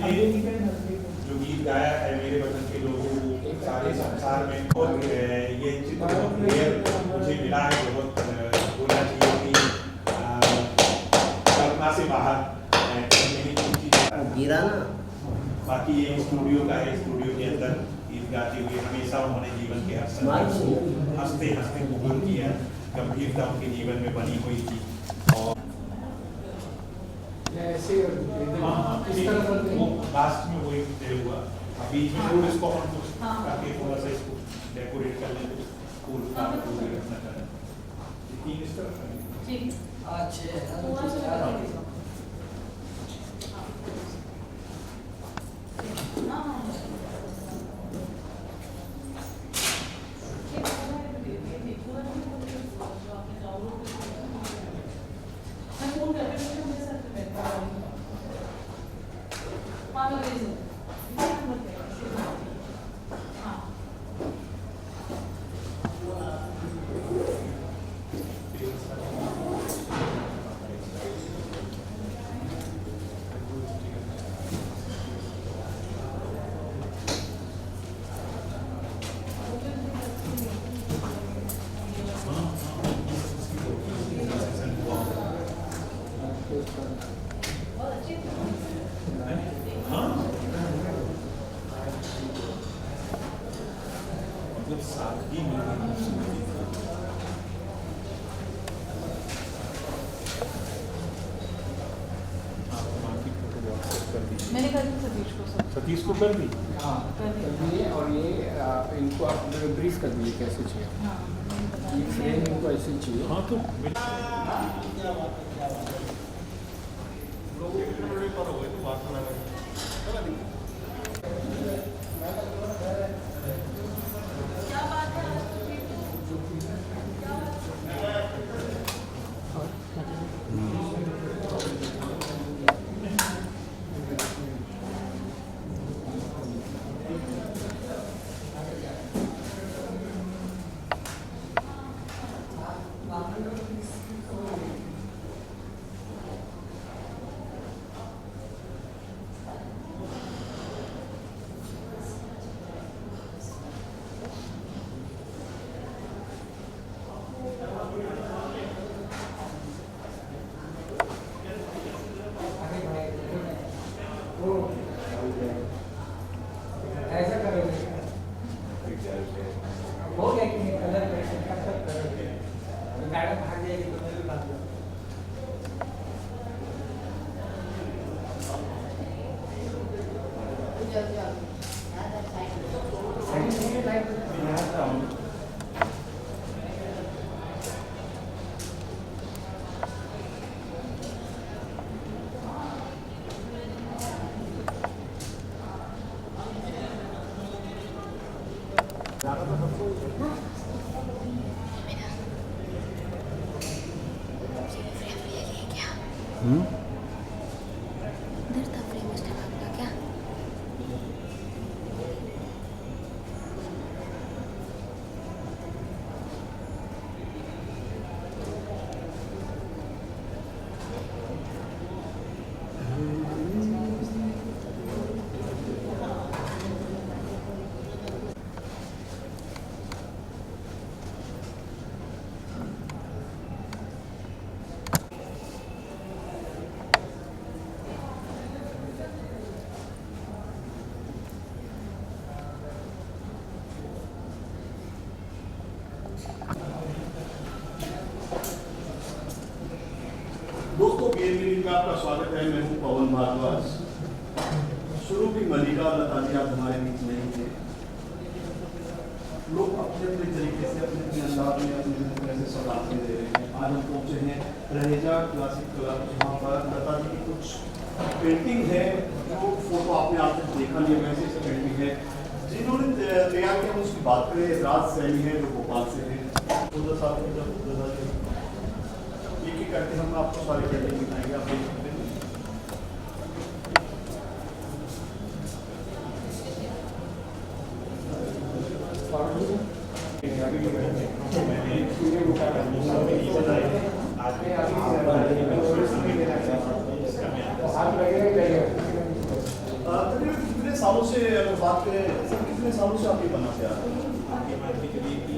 ने जो गीत गाया है मेरे वतन के लोगों सारे संसार में, और ये चित्र बहुत क्लियर मुझे मिला है, बहुत बोलना चाहिए कि कल्पना से बाहर गिरा ना। बाकी ये स्टूडियो का है, स्टूडियो के अंदर गीत गाते हुए हमेशा उन्होंने जीवन के हर संघर्ष को हंसते हंसते कबूल किया, गंभीरता उनके जीवन में बनी हुई थी। और वो लास्ट में वही तय हुआ, अभी इसमें इसको हम कुछ करके थोड़ा सा इसको डेकोरेट कर लेंगे, फूल का रखना चाह रहे हैं। तीन इस तरफ अच्छा मैंने कर दी सतीश को कर दी। हाँ कर दिए, और ये इनको आप ब्रीफ कर दीजिए कैसे चाहिए। हाँ ये फ्रेम इनको ऐसे चाहिए। हाँ तो ऐसा करोगे हो गया कि कलर करोगे, मैडम भाग जाएगी तो मेरे बात इधर था फ्रेम उस टाइम आपका क्या? दोस्तों BNB में आपका स्वागत है। मैं हूं पवन भारद्वाज। शुरू की मलिका लता जी आप हमारे बीच नहीं थे। लोग अपने अपने तरीके से अपने अपने अंदाज में अपने तरह से सौगातें दे रहे हैं। आज हम पहुंचे हैं रहेजा क्लासिक क्लब, जहाँ पर लता जी की कुछ पेंटिंग है, जो फोटो आपने आज तक देखा नहीं, वैसे से पेंटिंग है जिन्होंने तैयार किया। उसकी बात करें, राज सैनी है जो भोपाल से है। एक करके हम आपको सारी पेंटिंग दिखाएंगे, आप देख सकते हैं। से अगर बात करें सर, कितने सालों से आप ये बनाते आ रहे हैं? ये मान के चलिए कि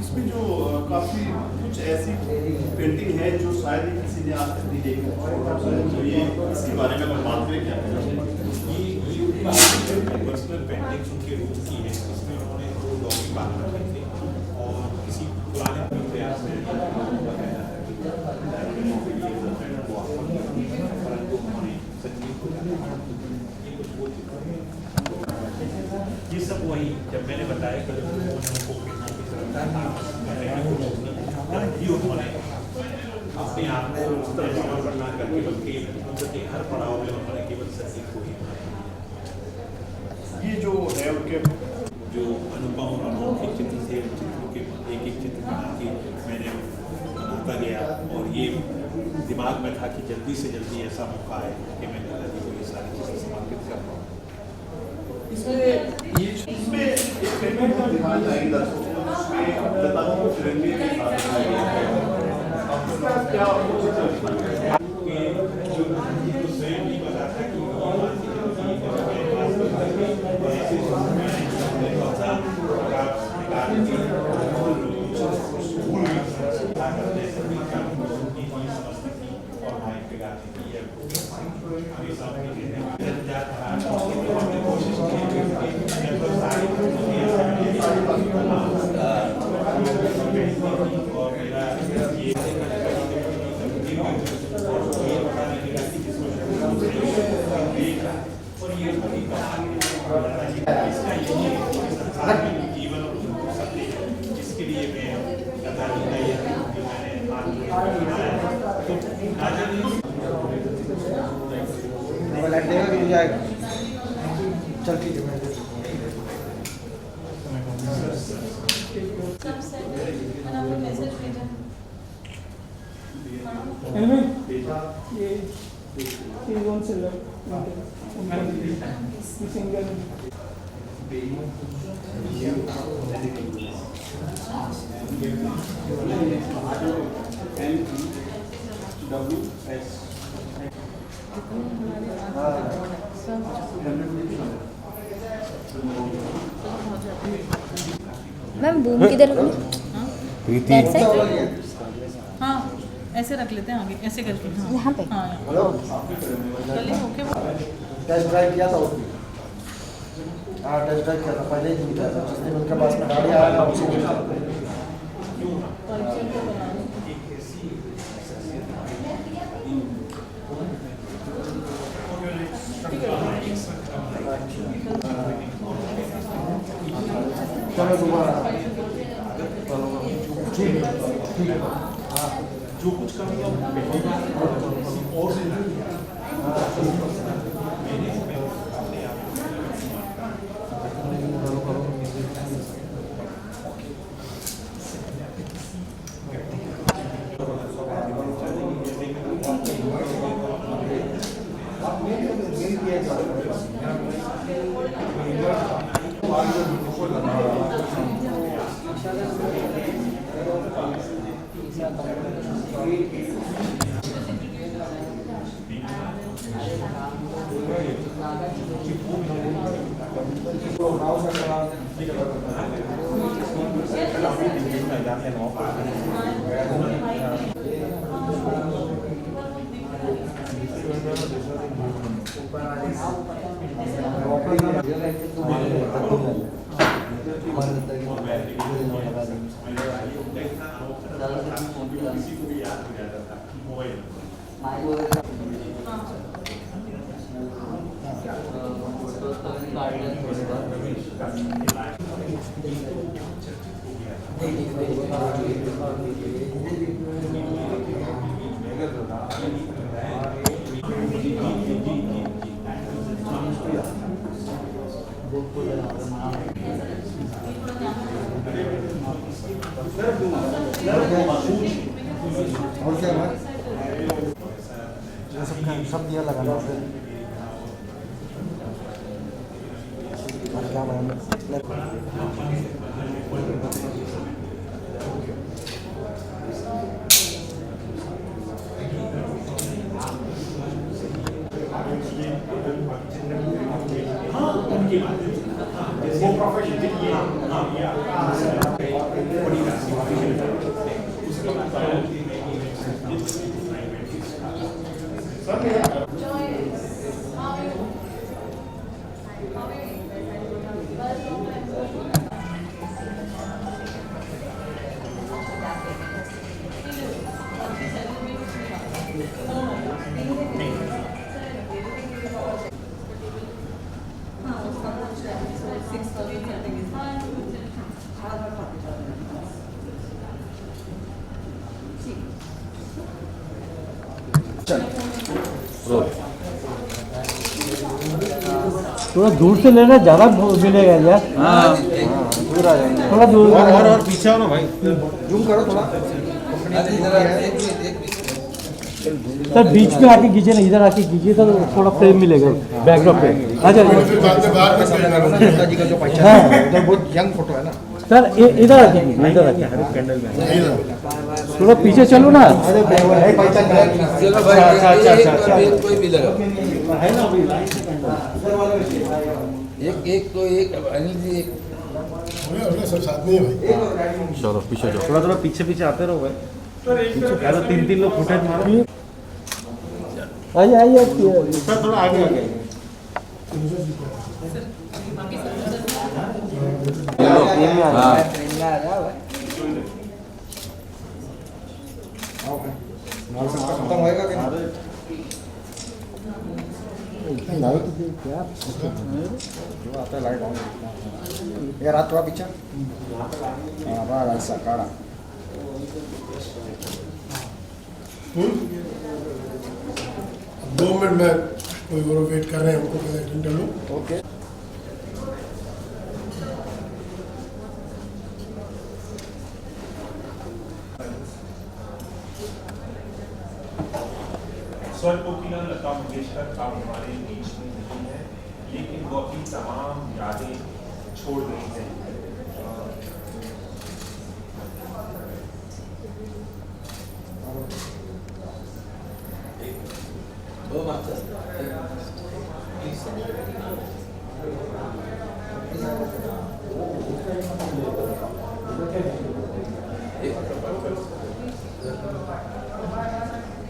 इसमें जो काफ़ी कुछ ऐसी पेंटिंग है जो शायद ही किसी ने आज तक नहीं देखी, तो ये इसके बारे में अगर बात करें क्या पर्सनल पेंटिंग्स उनके रूप की है। इसमें उन्होंने दो डॉगी पाल रखे थे और किसी पुराने प्रयास से परंतु उन्होंने संगीत को ये कुछ बोल ये सब वही जब मैंने बताया कि उन्होंने अपने आप को उस तरह समर्पण ना करके बल्कि उनके हर पड़ाव में उन्होंने केवल संगीत को ही ये जो है उनके जो अनुपम और अनोखे चित्र थे उन चित्रों के एक एक चित्र बना के मैंने बनाता गया और ये दिमाग में था कि जल्दी से जल्दी ऐसा मौका है कि मैं दादाजी को ये सारी चीज़ें समर्पित कर पाऊँ। इसमें एक पेंटिंग दिखाना चाहेंगे दर्शकों को, जिसमें दादाजी को तिरंगे के साथ दिखाया गया है। उसका क्या कि जो स्वयं नहीं पता था कि जीवन सत्य है जिसके लिए मैं चल ठीक है मैसेज भेजा ये वन से लग सिंगल मैम बूम किधर दैट साइड? हाँ ऐसे रख लेते हैं आगे ऐसे करके हाँ यहाँ पे? हाँ चलिए ओके टेस्ट ड्राइव किया था उसने। हाँ टेस्ट ड्राइव किया था, पहले ही किया था जिस दिन उनके पास में गाड़ी आया था उसी दिन। चलो दोबारा ठीक है जो कुछ करूँगा और से और क्या है सब दिया लगाना क्या वो प्रोफेशन ये बड़ी उसके थोड़ा दूर से लेना ज़्यादा मिलेगा यार। हाँ दूर आ जाएंगे थोड़ा दूर और पीछे आओ ना भाई, जूम करो थोड़ा। सर बीच में आके कीजिए ना, इधर आके कीजिए तो थोड़ा फ्रेम मिलेगा बैकड्रॉप पे। अच्छा जी का जो पहचान है उधर बहुत यंग फोटो है ना सर, इधर आके कीजिए, इधर आके थोड़ा पीछे चलो ना। अरे पहचान कोई मिलेगा है ना अभी एक तो एक अनिल जी एक सब साथ में भाई। चलो पीछे जाओ थोड़ा थोड़ा पीछे पीछे आते रहो भाई। तो तीन लोग फुटेज मारो। आइए आइए सर, थोड़ा आगे आगे खत्म होएगा कि क्या आता है लाइट ऑन ये रात थोड़ा पीछे हाँ ऐसा काड़ा 2 मिनट में कोई और वेट कर रहे हैं, उनको पहले अटेंड कर लो। ओके स्वर कोकिला लता मंगेशकर का हमारे बीच में नहीं है, लेकिन वो अपनी तमाम यादें छोड़ गई हैं।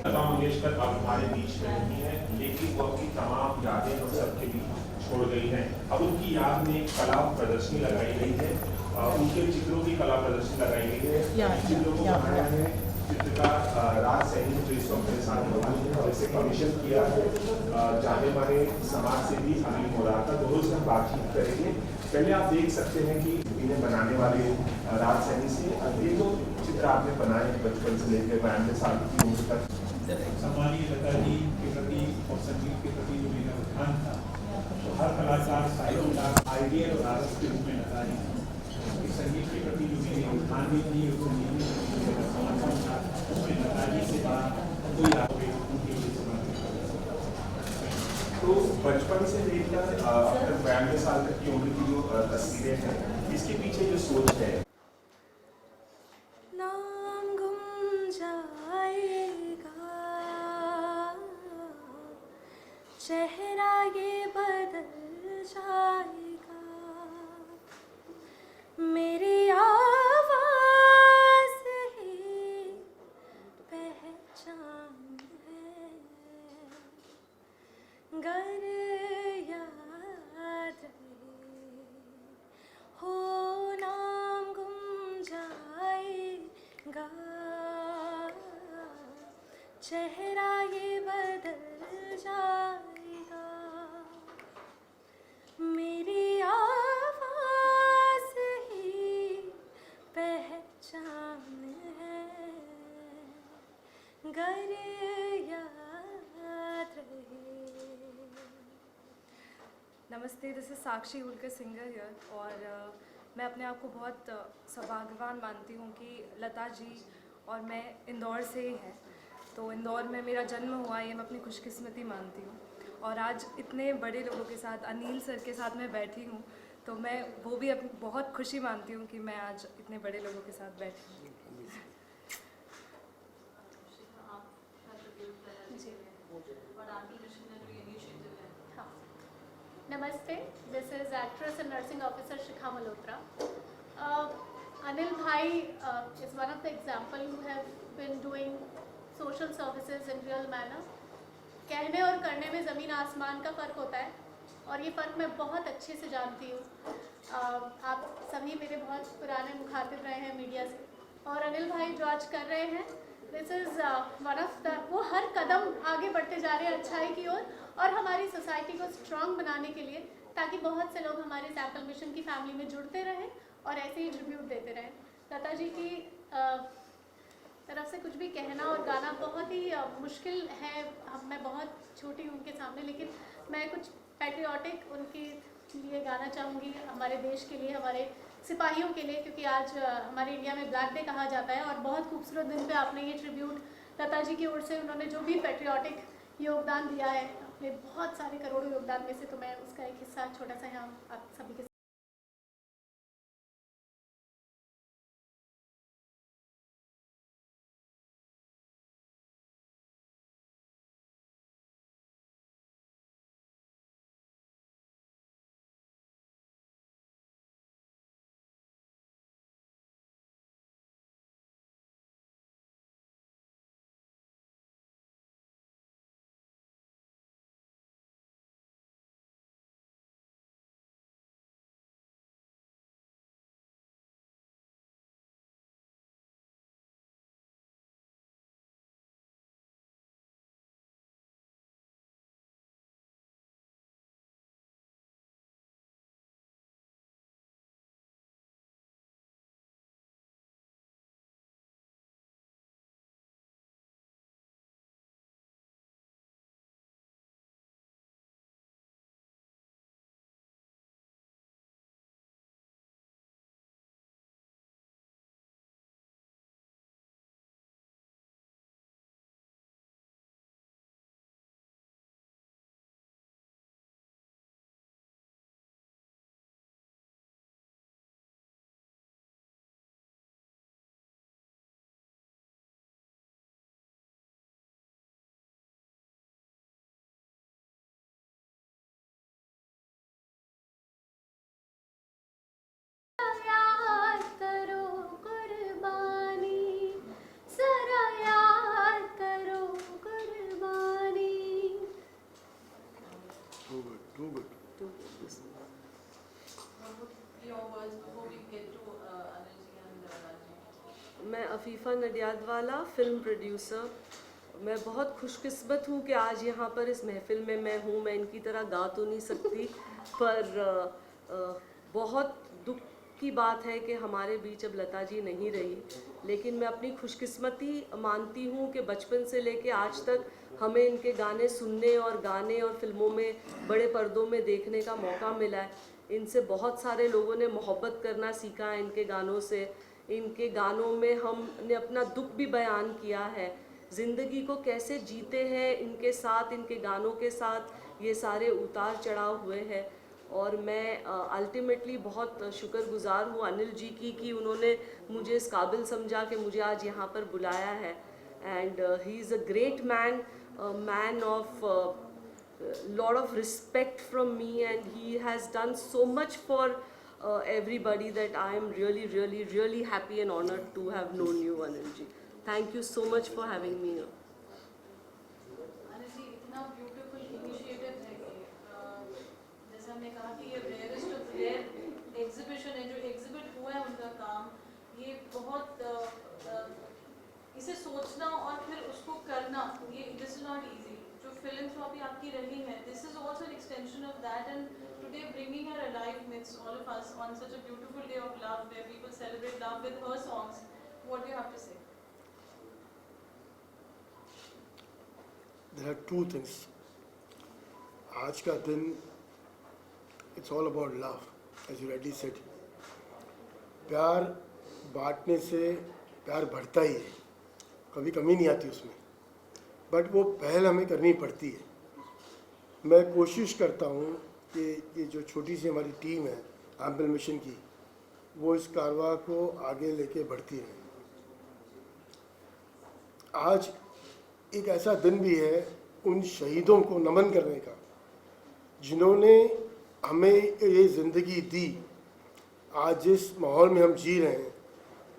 लता मंगेशकर अब हमारे बीच में नहीं है, लेकिन वो अपनी तमाम यादें हम सबके बीच छोड़ गई हैं। अब उनकी याद में एक कला प्रदर्शनी लगाई गई है, उनके चित्रों की कला प्रदर्शनी लगाई गई है। चित्रों को बनाया है चित्रकार राज सैनी, जो इस वक्त मेरे साथ मौजूद है, और इसे कमीशन किया है जाने माने समाज सेवी अनिल मोरार का। दोनों से हम बातचीत करेंगे। पहले आप देख सकते हैं कि इन्हें बनाने वाले राज सैनी से ये जो चित्र आपने बनाए बचपन से लेकर 92 साल की उम्र तक, सम्मानीय लता जी के प्रति और संगीत के प्रति जो मेरा रुझान था, तो हर कलाकार साहित्यकार आइडियल और आर्टिस्ट के रूप में लता जी संगीत के प्रति जो मेरी रुझान भी थी, उस संगीत में मेरा समर्थन था, उसमें लता जी से बड़ा कोई आगे उनके लिए तो बचपन से लेकर 92 साल तक की उम्र की जो तस्वीरें हैं, इसके पीछे जो सोच है। नाम गुम जाएगा, चेहरा ये बदल जाएगा, मेरी आवाज़ ही पहचान है, गर याद रहे हो नाम गुम जाएगा, चेहरा ये बदल जाएगा, मेरी आवाज़ ही पहचान है, गर याद रहे। नमस्ते, this is Sakshi Hulkar singer here, और मैं अपने आप को बहुत सौभाग्यवान मानती हूँ कि लता जी और मैं इंदौर से ही हैं। तो इंदौर में मेरा जन्म हुआ, ये मैं अपनी खुशकिस्मती मानती हूँ। और आज इतने बड़े लोगों के साथ, अनिल सर के साथ मैं बैठी हूँ, तो मैं वो भी बहुत खुशी मानती हूँ कि मैं आज इतने बड़े लोगों के साथ बैठी हूँ। Namaste, this is actress and nursing officer Shikha Malhotra. Anil Bhai is one of the example who have been doing social services in real manner. कहने और करने में ज़मीन आसमान का फ़र्क होता है और ये फ़र्क मैं बहुत अच्छे से जानती हूँ। आप सभी मेरे बहुत पुराने मुखातिब रहे हैं मीडिया से, और अनिल भाई जो आज कर रहे हैं, this is one of the, वो हर कदम आगे बढ़ते जा रहे हैं अच्छाई की ओर और हमारी सोसाइटी को स्ट्रॉन्ग बनाने के लिए, ताकि बहुत से लोग हमारे सैंपल मिशन की फैमिली में जुड़ते रहें और ऐसे ही ट्रिब्यूट देते रहें। लता जी की तरफ से कुछ भी कहना और गाना बहुत ही मुश्किल है। मैं बहुत छोटी हूँ उनके सामने, लेकिन मैं कुछ पैट्रियाटिक उनके लिए गाना चाहूँगी, हमारे देश के लिए, हमारे सिपाहियों के लिए, क्योंकि आज हमारे इंडिया में ब्लैक डे कहा जाता है और बहुत खूबसूरत दिन पे आपने ये ट्रिब्यूट लता जी की ओर से, उन्होंने जो भी पैट्रियाटिक योगदान दिया है अपने बहुत सारे करोड़ों योगदान में से, तो मैं उसका एक हिस्सा छोटा सा यहाँ आप सभी के मैं अफीफ़ा नडियादवाला, फ़िल्म प्रोड्यूसर। मैं बहुत खुशकिस्मत हूँ कि आज यहाँ पर इस महफ़िल में मैं हूँ। मैं इनकी तरह गा तो नहीं सकती, पर बहुत दुख की बात है कि हमारे बीच अब लता जी नहीं रही। लेकिन मैं अपनी खुशकिस्मती मानती हूँ कि बचपन से लेके आज तक हमें इनके गाने सुनने और गाने और फिल्मों में बड़े पर्दों में देखने का मौका मिला है। इनसे बहुत सारे लोगों ने मोहब्बत करना सीखा है इनके गानों से। इनके गानों में हमने अपना दुख भी बयान किया है, ज़िंदगी को कैसे जीते हैं इनके साथ, इनके गानों के साथ ये सारे उतार चढ़ाव हुए हैं। और मैं अल्टीमेटली बहुत शुक्रगुज़ार हूँ अनिल जी की कि उन्होंने मुझे इस काबिल समझा कि मुझे आज यहाँ पर बुलाया है। And he is a great man, man of lot of respect from me, and he has done so much for everybody that I am really happy and honored to have known you, Anil ji. Thank you so much for having me here. Anil ji, इतना beautiful initiative है कि जैसे हमने कहा कि ये rarest of rare exhibition है, जो exhibit हुआ है उनका काम, ये बहुत इसे सोचना और फिर उसको करना, ये this is not easy. जो philanthropy आपकी रही है, this is also an extension of that, and today bringing her alive amidst all of us on such a beautiful day of love where people celebrate love with her songs. What do you have to say? There are two things. आज का दिन, it's all about love, as you rightly said. प्यार बांटने से प्यार बढ़ता ही है, कभी कमी नहीं आती उसमें। बट वो पहल हमें करनी पड़ती है। मैं कोशिश करता हूँ कि ये जो छोटी सी हमारी टीम है एम्पल मिशन की, वो इस कारवा को आगे लेके बढ़ती रहे। आज एक ऐसा दिन भी है उन शहीदों को नमन करने का जिन्होंने हमें ये ज़िंदगी दी। आज जिस माहौल में हम जी रहे हैं,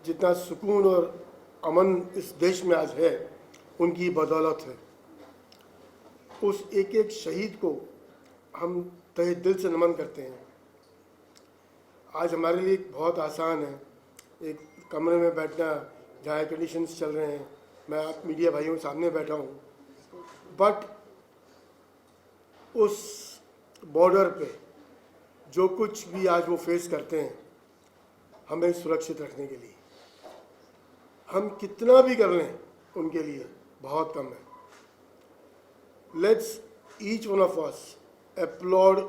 जितना सुकून और अमन इस देश में आज है, उनकी बदौलत है। उस एक एक शहीद को हम तहे दिल से नमन करते हैं। आज हमारे लिए बहुत आसान है एक कमरे में बैठना जहाँ एयर कंडीशंस चल रहे हैं, मैं आप मीडिया भाइयों के सामने बैठा हूँ, बट उस बॉर्डर पे जो कुछ भी आज वो फेस करते हैं, हमें सुरक्षित रखने के लिए हम कितना भी कर लें उनके लिए बहुत कम है। Let's each one of us applaud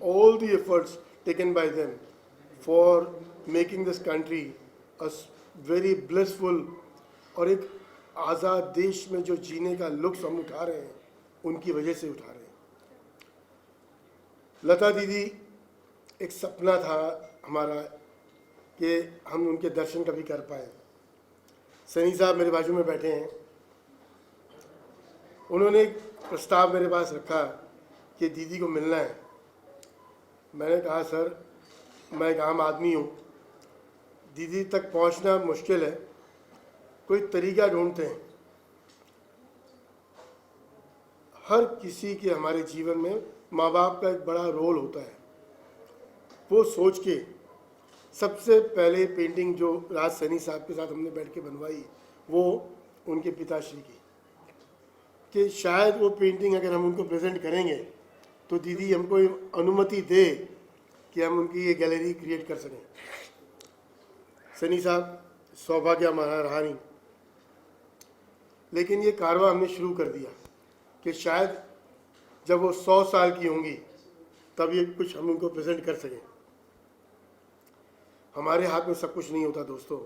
all the efforts taken by them for making this country a very blissful और एक आज़ाद देश में जो जीने का लुत्फ़ हम उठा रहे हैं, उनकी वजह से उठा रहे हैं। लता दीदी एक सपना था हमारा कि हम उनके दर्शन कभी कर पाए। सनी साहब मेरे बाजू में बैठे हैं, उन्होंने एक प्रस्ताव मेरे पास रखा कि दीदी को मिलना है। मैंने कहा सर, मैं एक आम आदमी हूँ, दीदी तक पहुँचना मुश्किल है, कोई तरीका ढूंढते हैं। हर किसी के हमारे जीवन में माँ बाप का एक बड़ा रोल होता है। वो सोच के सबसे पहले पेंटिंग जो राज सैनी साहब के साथ हमने बैठ के बनवाई, वो उनके पिताश्री की, कि शायद वो पेंटिंग अगर हम उनको प्रेजेंट करेंगे तो दीदी हमको अनुमति दे कि हम उनकी ये गैलरी क्रिएट कर सकें। सनी साहब सौभाग्य हमारा रहा नहीं, लेकिन ये कारवा हमने शुरू कर दिया कि शायद जब वो 100 साल की होंगी तब ये कुछ हम उनको प्रेजेंट कर सकें। हमारे हाथ में सब कुछ नहीं होता दोस्तों,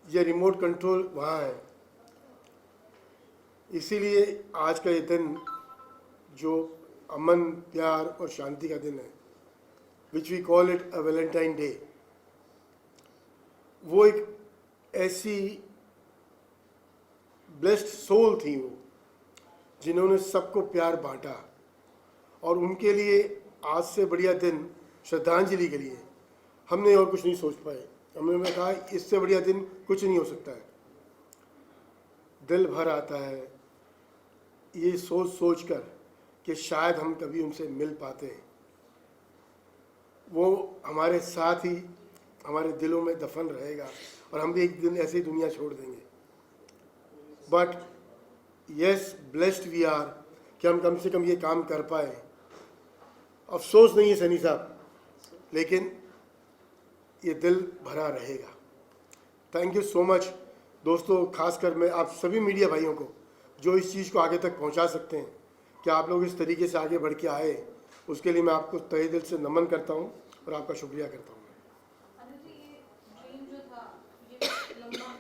ये रिमोट कंट्रोल वहाँ है। इसीलिए आज का ये दिन जो अमन, प्यार और शांति का दिन है, which we call it a Valentine day, वो एक ऐसी ब्लेस्ड सोल थी वो, जिन्होंने सबको प्यार बांटा। और उनके लिए आज से बढ़िया दिन श्रद्धांजलि के लिए हमने और कुछ नहीं सोच पाए। हमने कहा इससे बढ़िया दिन कुछ नहीं हो सकता है। दिल भर आता है ये सोच सोच कर कि शायद हम कभी उनसे मिल पाते हैं। वो हमारे साथ ही हमारे दिलों में दफन रहेगा और हम भी एक दिन ऐसे ही दुनिया छोड़ देंगे। But yes, blessed we are कि हम कम से कम ये काम कर पाए। अफसोस नहीं है सनी साहब, लेकिन ये दिल भरा रहेगा। थैंक यू सो मच दोस्तों, खासकर मैं आप सभी मीडिया भाइयों को जो इस चीज़ को आगे तक पहुंचा सकते हैं कि आप लोग इस तरीके से आगे बढ़ के आए, उसके लिए मैं आपको तहे दिल से नमन करता हूं और आपका शुक्रिया करता हूं। अनिल जी, ये ड्रीम जो था ये लंबा,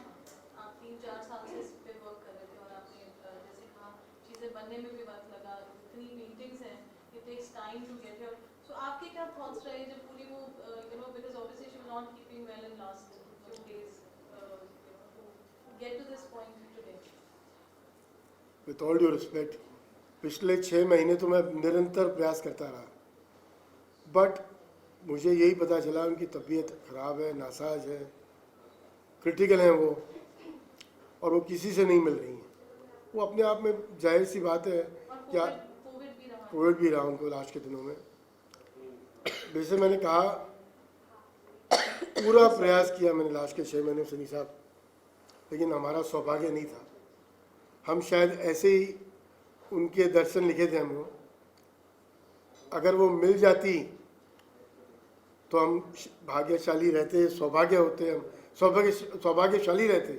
आप 3-4 साल से इस पे वर्क कर रहे थे और आपने जैसे कहा चीज़ें बनने में भी वक्त लगा, इतनी मीटिंग्स हैं, it takes time to get here. So आपके क्या थॉट्स रहे जब पूरी वो because obviously she was not keeping well in last few days get to this point today? With all due respect, पिछले 6 महीने तो मैं निरंतर प्रयास करता रहा, बट मुझे यही पता चला उनकी तबीयत ख़राब है, नासाज है, क्रिटिकल हैं वो, और वो किसी से नहीं मिल रही हैं। वो अपने आप में जाहिर सी बात है क्या, कोविड भी रहा उनको लास्ट के दिनों में। वैसे मैंने कहा पूरा प्रयास किया मैंने लास्ट के 6 महीने सनी साहब, लेकिन हमारा सौभाग्य नहीं था। हम शायद ऐसे ही उनके दर्शन लिखे थे हम लोग, अगर वो मिल जाती तो हम भाग्यशाली रहते, सौभाग्य होते, हम सौभाग्यशाली रहते।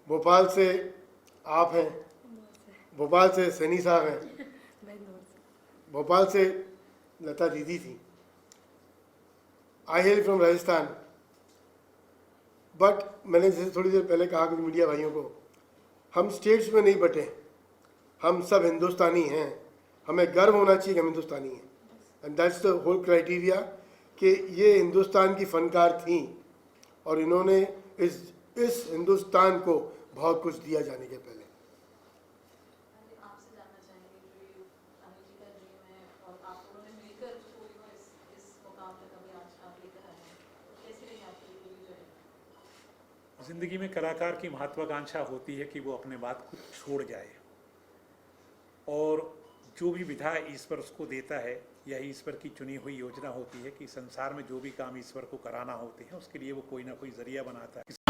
भोपाल से आप हैं, भोपाल से सैनी साहब हैं, भोपाल से लता दीदी थी, आई हेल फ्रॉम राजस्थान। बट मैंने जैसे थोड़ी देर पहले कहा कुछ मीडिया भाइयों को, हम स्टेट्स में नहीं बटे, हम सब हिंदुस्तानी हैं, हमें गर्व होना चाहिए कि हम हिंदुस्तानी हैं। And that's the whole criteria कि ये हिंदुस्तान की फनकार थी और इन्होंने इस हिंदुस्तान को बहुत कुछ दिया जाने के पहले। आपसे जानना चाहेंगे जो ये अनिल जी का ड्रीम है और आप दोनों ने मिलकर इसको इस मुकाम तक अभी आज आप लेकर आए हैं, कैसे रही आपकी पूरी जर्नी? जिंदगी में कलाकार की महत्वाकांक्षा होती है कि वो अपने बात को छोड़ जाए और जो भी विधा ईश्वर उसको देता है, यही ईश्वर की चुनी हुई योजना होती है कि संसार में जो भी काम ईश्वर को कराना होते हैं उसके लिए वो कोई ना कोई जरिया बनाता है।